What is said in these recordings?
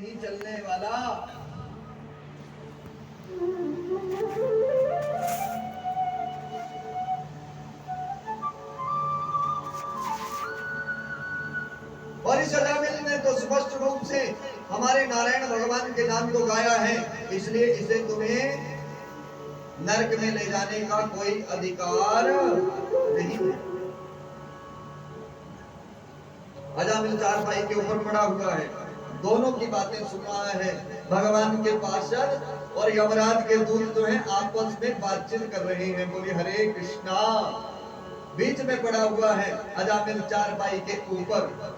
नहीं चलने वाला। और इस अजामिल ने तो स्पष्ट रूप से हमारे नारायण भगवान के नाम को गाया है, इसलिए इसे तुम्हें नरक में ले जाने का कोई अधिकार नहीं है। अजामिल चारपाई के ऊपर पड़ा हुआ है, दोनों की बातें सुन रहा है। भगवान के पार्षद और यमराज के दूत जो हैं आपस में बातचीत कर रहे हैं। बोले हरे कृष्णा। बीच में पड़ा हुआ है अजामिल चारपाई के ऊपर,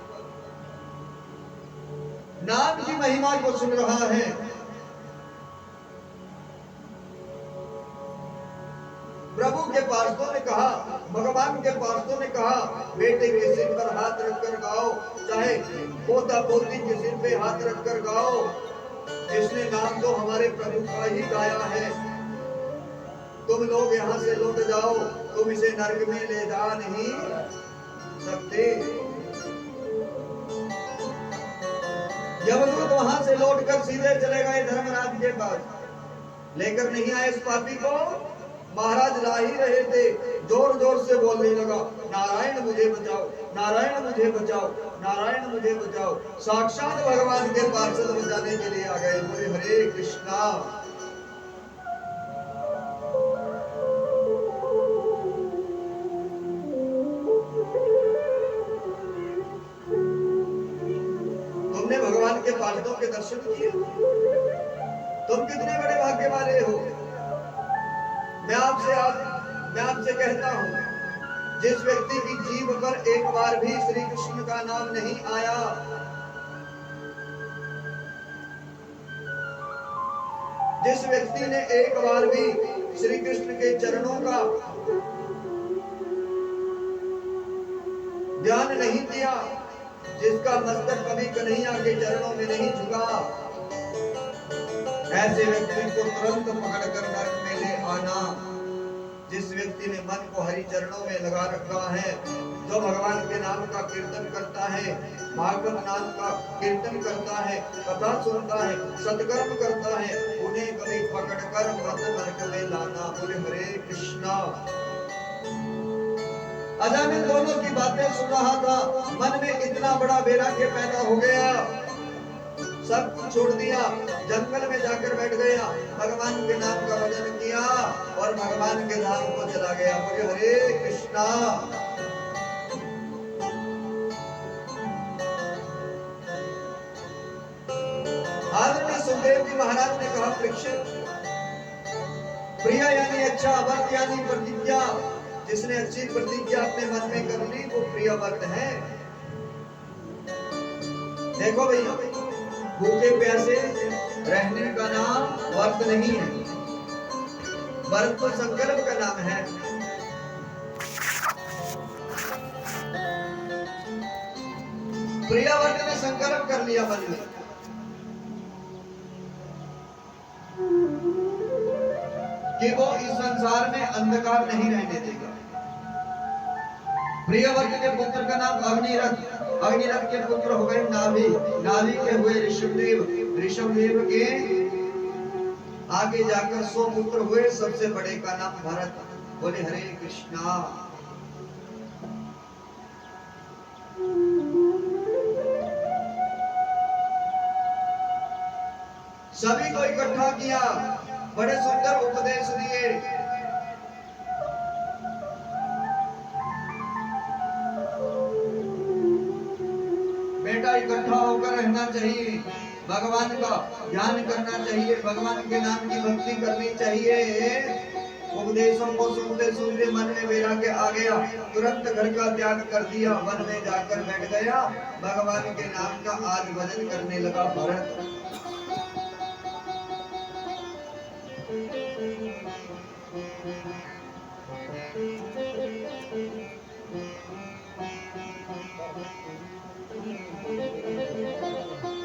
नाम की महिमा को सुन रहा है। प्रभु के पार्षदों ने कहा, भगवान के पार्षदों ने कहा, बेटे के सिर पर हाथ रखकर गाओ, चाहे पोता पोती के सिर पे हाथ रखकर गाओ। इसने नाम तो हमारे प्रभु का ही गाया है। तुम लोग यहाँ से लौट जाओ, तुम इसे नरक में ले जा नहीं सकते। यमदूत वहां से लौटकर सीधे चले गए धर्मराज के पास, लेकर नहीं आए इस पापी को। महाराज ला ही रहे थे, जोर जोर से बोलने लगा, नारायण मुझे बचाओ, नारायण मुझे बचाओ, नारायण मुझे बचाओ। साक्षात भगवान के पार्षद बचाने के लिए आ गए। बोले हरे कृष्णा। तुमने भगवान के पार्षदों के दर्शन किए, तुम कितने बड़े भाग्य वाले हो। मैं आपसे कहता हूं, जिस व्यक्ति की जीभ पर एक बार भी श्री कृष्ण का नाम नहीं आया, जिस व्यक्ति ने एक बार भी श्री कृष्ण के चरणों का ध्यान नहीं किया, जिसका मस्तक कभी कन्हैया के चरणों में नहीं झुका, ऐसे व्यक्ति को तुरंत पकड़कर नरक में ले आना। जिस व्यक्ति ने मन को हरि चरणों में लगा रखा है, जो भगवान के नाम का कीर्तन करता है, भागवत नाम का कीर्तन करता है, कथा सुनता है, सत्कर्म करता है, उन्हें कभी पकड़कर मत नरक में लाना। बोले हरे कृष्णा। अजामिल दोनों की बातें सुन रहा था, मन में इतना बड़ा वैराग्य पैदा हो गया, सब कुछ छोड़ दिया, जंगल में जाकर बैठ गया, भगवान के नाम का भजन किया और भगवान के नाम को चला गया। बोले हरे कृष्णा। आदरणीय सुखदेव जी महाराज ने कहा, परीक्षित, प्रिय यानी अच्छा, वक्त यानी प्रतिज्ञा, जिसने अच्छी प्रतिज्ञा अपने मन में कर ली वो प्रिय वक्त है। देखो भैया, भूखे प्यासे रहने का नाम व्रत नहीं है, व्रत तो संकल्प का नाम है। प्रियव्रत ने संकल्प कर लिया मन में कि वो इस संसार में अंधकार नहीं रहने देगा। प्रियव्रत के पुत्र का नाम अग्निरथ, अग्निरथ के पुत्र हो गए नाभि, नाभि के हुए ऋषभदेव, ऋषभदेव के आगे जाकर 100 पुत्र हुए, सबसे बड़े का नाम भरत। बोले हरे कृष्णा। सभी को इकट्ठा किया, बड़े सुंदर उपदेश दिए। बेटा इकट्ठा होकर रहना चाहिए, भगवान का ध्यान करना चाहिए, भगवान के नाम की भक्ति करनी चाहिए। उपदेशों को सुनते सुनते मन में वैराग्य आ गया, तुरंत घर का त्याग कर दिया, वन में जाकर बैठ गया, भगवान के नाम का आज भजन करने लगा भरत।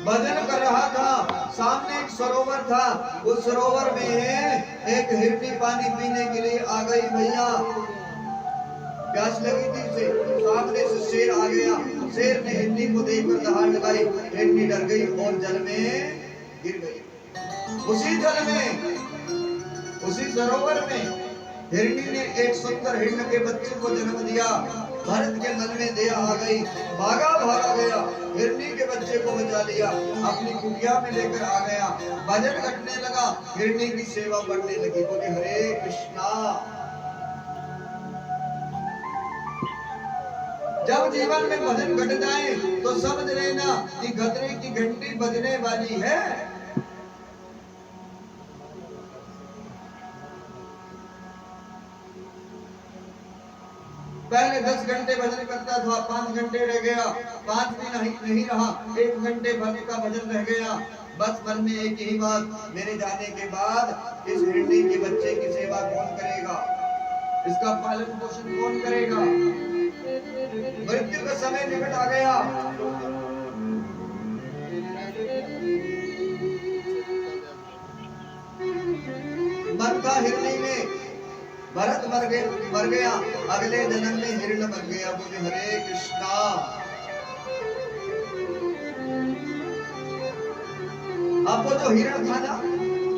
भजन कर रहा था, सामने एक सरोवर था, उस सरोवर में एक हिरनी पानी पीने के लिए आ गई। भैया प्यास लगी थी से सामने से शेर आ गया। शेर ने हिरनी को देखकर दहाड़ लगाई, हिरनी डर गई और जल में गिर गई। उसी जल में, उसी सरोवर में हिरनी ने एक सुंदर हिरण के बच्चे को जन्म दिया। भरत के मन में दया आ गई, भागा गया, हिरनी के बच्चे को बचा लिया, अपनी कुटिया में लेकर आ गया। भजन घटने लगा, हिरनी की सेवा बढ़ने लगी। बोले हरे कृष्णा। जब जीवन में भजन घट जाए तो समझ लेना कि खतरे की घंटी बजने वाली है। पहले 10 घंटे भजन करता था, 5 घंटे रह गया, 5 भी नहीं रहा, 1 घंटे भर का भजन रह गया। बस मन में एक ही बात, मेरे जाने के बाद इस हिरनी के बच्चे की सेवा कौन करेगा, इसका पालन पोषण कौन करेगा। मृत्यु का समय निकट आ गया। मन का हिरनी में, भरत मर गया, अगले जन्म में हिरण बन गया। बोले हरे कृष्णा। अब वो जो हिरण था ना,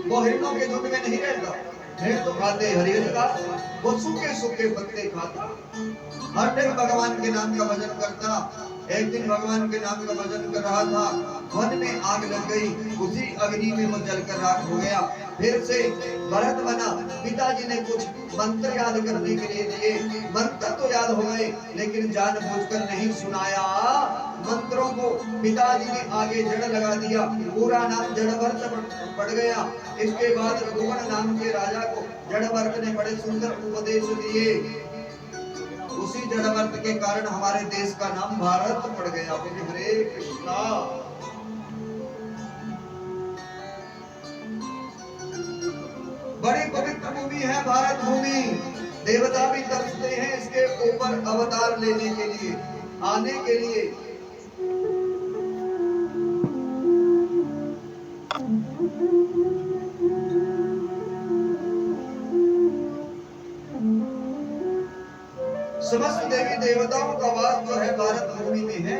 वो हिरणों के झुंड में नहीं रहता। हिरण तो खाते हरियर का, वो सूखे सूखे पत्ते खाता, हर दिन भगवान के नाम का भजन करता। एक दिन भगवान के नाम का भजन कर रहा था, वन में आग लग गई, उसी अग्नि में वो जलकर राख हो गया। फिर से भरत बना। पिताजी ने कुछ मंत्र याद करने के लिए दिए, मंत्र तो याद हो गए, लेकिन जानबूझकर नहीं सुनाया मंत्रों को। पिताजी ने आगे जड़ लगा दिया, पूरा नाम जड़भरत पड़ गया। इसके बाद रघुवन नाम के राजा को जड़भरत ने बड़े सुंदर उपदेश दिए। उसी जड़भरत के कारण हमारे देश का नाम भारत पड़ गया। बोले हरे कृष्णा। बड़ी पवित्र भूमि है भारत भूमि। देवता भी तरसते हैं इसके ऊपर अवतार लेने के लिए, आने के लिए। समस्त देवी देवताओं का वास जो है भारत भूमि में है।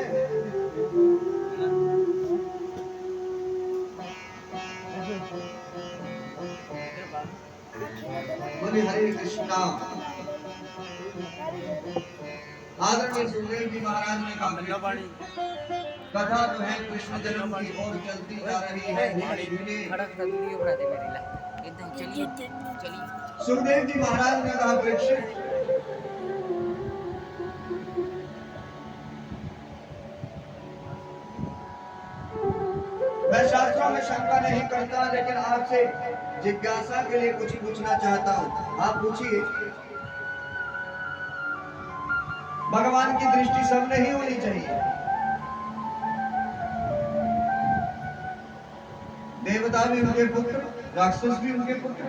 बोले हरे कृष्णा। आदरणीय सुखदेव जी महाराज ने कहा, कथा जो है कृष्ण जन्म की ओर चलती जा रही है। सुखदेव जी महाराज ने कहा, परीक्षित, मैं शास्त्रों में शंका नहीं करता, लेकिन आपसे जिज्ञासा के लिए कुछ पूछना चाहता हूँ। आप पूछिए। भगवान की दृष्टि सब नहीं होनी चाहिए। देवता भी उनके पुत्र, राक्षस भी उनके पुत्र,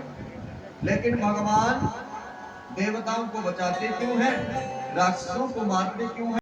लेकिन भगवान देवताओं को बचाते क्यों हैं, राक्षसों को मारते क्यों हैं?